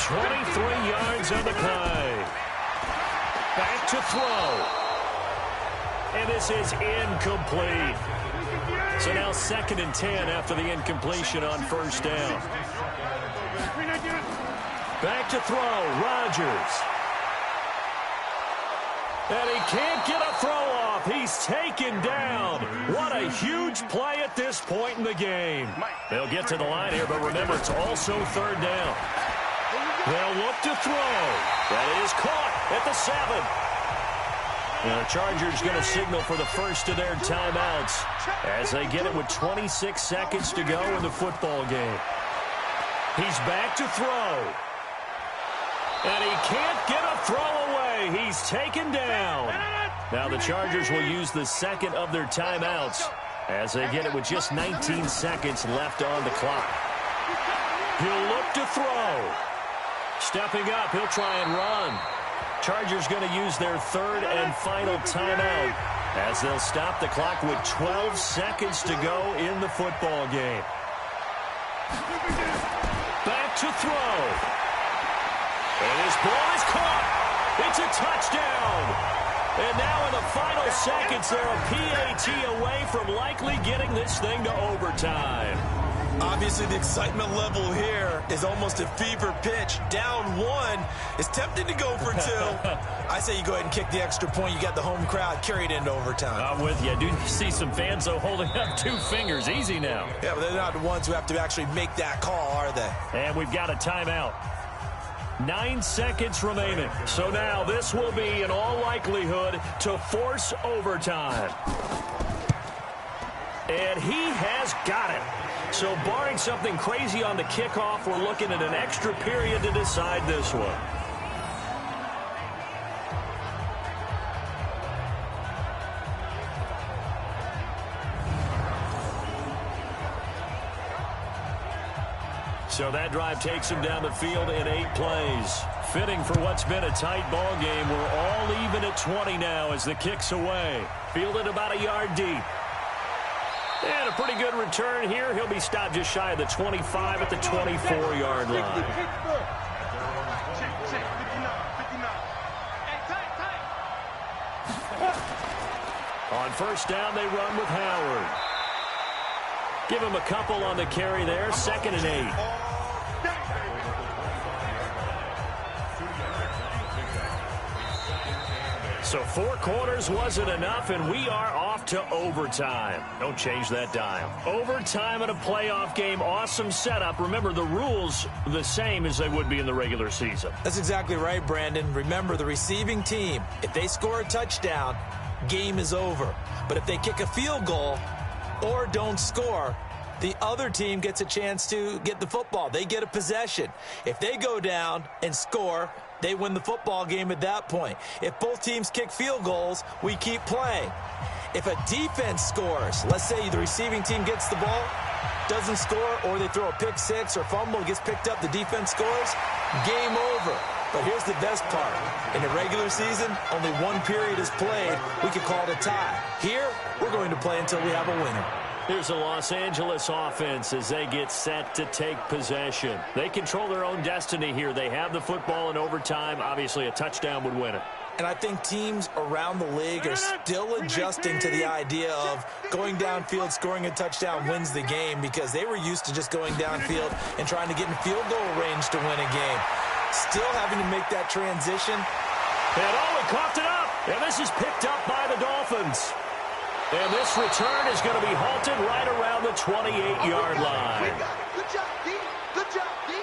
23 yards on the play. Back to throw. And this is incomplete. So now 2nd and 10 after the incompletion on 1st down. Back to throw, Rodgers. And he can't get a throw off. He's taken down. What a huge play at this point in the game. They'll get to the line here, but remember, it's also 3rd down. They'll look to throw. That is caught at the 7. And the Chargers going to signal for the first of their timeouts as they get it with 26 seconds to go in the football game. He's back to throw. And he can't get a throw away. He's taken down. Now the Chargers will use the 2nd of their timeouts as they get it with just 19 seconds left on the clock. He'll look to throw. Stepping up, he'll try and run. Chargers going to use their 3rd and final timeout as they'll stop the clock with 12 seconds to go in the football game. Back to throw. And his ball is caught. It's a touchdown. And now in the final seconds, they're a PAT away from likely getting this thing to overtime. Obviously, the excitement level here is almost a fever pitch. Down 1. It's tempting to go for 2. I say you go ahead and kick the extra point. You got the home crowd carried into overtime. I'm with you. I do see some fans, though, holding up 2 fingers. Easy now. Yeah, but they're not the ones who have to actually make that call, are they? And we've got a timeout. 9 seconds remaining. So now this will be, in all likelihood, to force overtime. And he has got it. So barring something crazy on the kickoff, we're looking at an extra period to decide this one. So that drive takes him down the field in 8 plays. Fitting for what's been a tight ball game. We're all even at 20 now as the kick's away. Fielded about a yard deep. And a pretty good return here. He'll be stopped just shy of the 25 at the 24-yard line. On 1st down, they run with Howard. Give him a couple on the carry there. 2nd and 8. So 4 quarters wasn't enough, and we are off to overtime. Don't change that dial. Overtime in a playoff game, awesome setup. Remember, the rules the same as they would be in the regular season. That's exactly right, Brandon. Remember, the receiving team, if they score a touchdown, game is over. But if they kick a field goal or don't score, the other team gets a chance to get the football. They get a possession. If they go down and score, they win the football game at that point. If both teams kick field goals, we keep playing. If a defense scores, let's say the receiving team gets the ball, doesn't score, or they throw a pick six or fumble, gets picked up, the defense scores, game over. But here's the best part. In a regular season, only one period is played. We could call it a tie. Here, we're going to play until we have a winner. Here's the Los Angeles offense as they get set to take possession. They control their own destiny here. They have the football in overtime. Obviously, a touchdown would win it. And I think teams around the league are still adjusting to the idea of going downfield, scoring a touchdown wins the game, because they were used to just going downfield and trying to get in field goal range to win a game. Still having to make that transition. And he coughed it up. And this is picked up by the Dolphins. And this return is going to be halted right around the 28-yard line. Good job, D. Good job, D.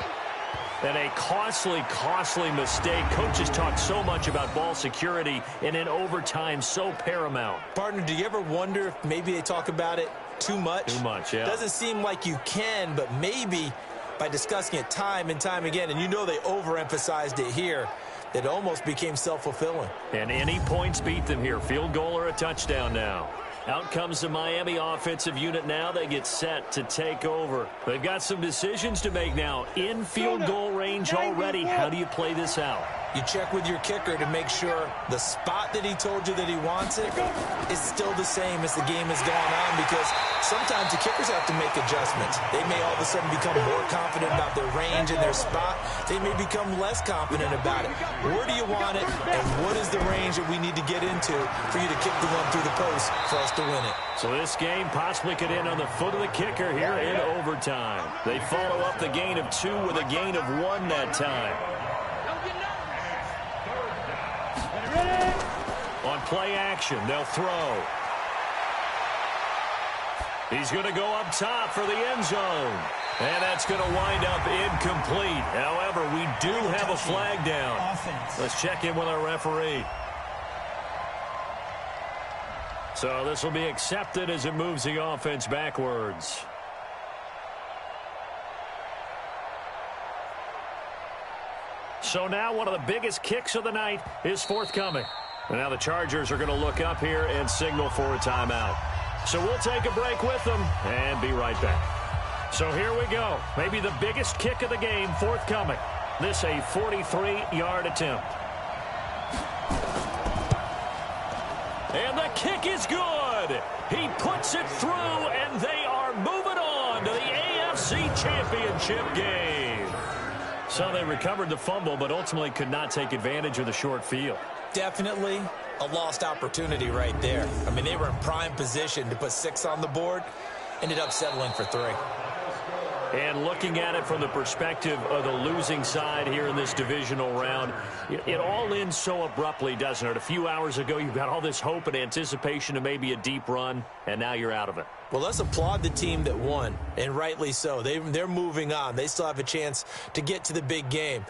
And a costly mistake. Coaches talk so much about ball security, and in overtime, so paramount. Partner, do you ever wonder if maybe they talk about it too much? Too much, yeah. Doesn't seem like you can, but maybe by discussing it time and time again, and you know they overemphasized it here, it almost became self-fulfilling. And any points beat them here. Field goal or a touchdown now. Out comes the Miami offensive unit now. They get set to take over. They've got some decisions to make now. In field goal range already. How do you play this out? You check with your kicker to make sure the spot that he told you that he wants it is still the same as the game has gone on, because sometimes the kickers have to make adjustments. They may all of a sudden become more confident about their range and their spot. They may become less confident about it. Where do you want it, and what is the range that we need to get into for you to kick the one through the post for us to win it? So this game possibly could end on the foot of the kicker here in overtime. They follow up the gain of 2 with a gain of 1 that time. On play action, they'll throw. He's going to go up top for the end zone. And that's going to wind up incomplete. However, we do have a flag down. Let's check in with our referee. So this will be accepted as it moves the offense backwards. So now one of the biggest kicks of the night is forthcoming. And now the Chargers are going to look up here and signal for a timeout. So we'll take a break with them and be right back. So here we go. Maybe the biggest kick of the game forthcoming. This a 43-yard attempt. And the kick is good. He puts it through, and they are moving on to the AFC Championship game. So they recovered the fumble, but ultimately could not take advantage of the short field. Definitely a lost opportunity right there. I mean, they were in prime position to put 6 on the board, ended up settling for 3. And looking at it from the perspective of the losing side here in this divisional round, it all ends so abruptly, doesn't it? A few hours ago, you got all this hope and anticipation of maybe a deep run, and now you're out of it. Well, let's applaud the team that won, and rightly so. They're moving on. They still have a chance to get to the big game.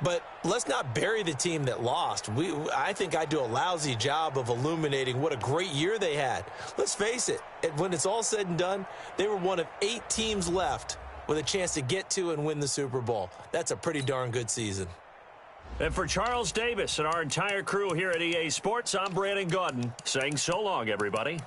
But let's not bury the team that lost. I think I do a lousy job of illuminating what a great year they had. Let's face it, when it's all said and done, they were one of 8 teams left with a chance to get to and win the Super Bowl. That's a pretty darn good season. And for Charles Davis and our entire crew here at EA Sports, I'm Brandon Gaudin saying so long, everybody.